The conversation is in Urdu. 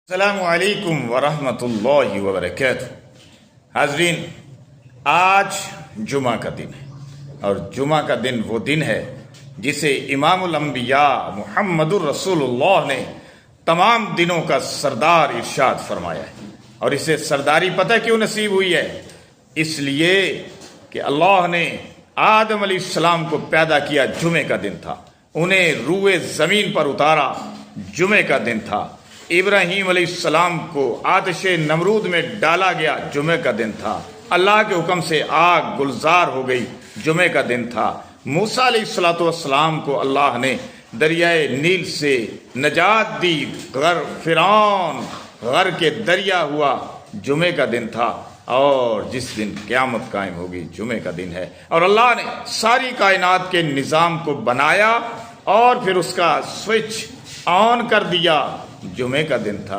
السلام علیکم ورحمۃ اللہ وبرکاتہ۔ حاضرین، آج جمعہ کا دن ہے اور جمعہ کا دن وہ دن ہے جسے امام الانبیاء محمد الرسول اللہ نے تمام دنوں کا سردار ارشاد فرمایا ہے۔ اور اسے سرداری پتہ کیوں نصیب ہوئی ہے؟ اس لیے کہ اللہ نے آدم علیہ السلام کو پیدا کیا جمعے کا دن تھا، انہیں روئے زمین پر اتارا جمعے کا دن تھا، ابراہیم علیہ السلام کو آتش نمرود میں ڈالا گیا جمعے کا دن تھا، اللہ کے حکم سے آگ گلزار ہو گئی جمعے کا دن تھا، موسیٰ علیہ السلام کو اللہ نے دریائے نیل سے نجات دی، فرعون غرق کے دریا ہوا جمعے کا دن تھا، اور جس دن قیامت قائم ہوگی جمعے کا دن ہے۔ اور اللہ نے ساری کائنات کے نظام کو بنایا اور پھر اس کا سوئچ آن کر دیا جمعے کا دن تھا۔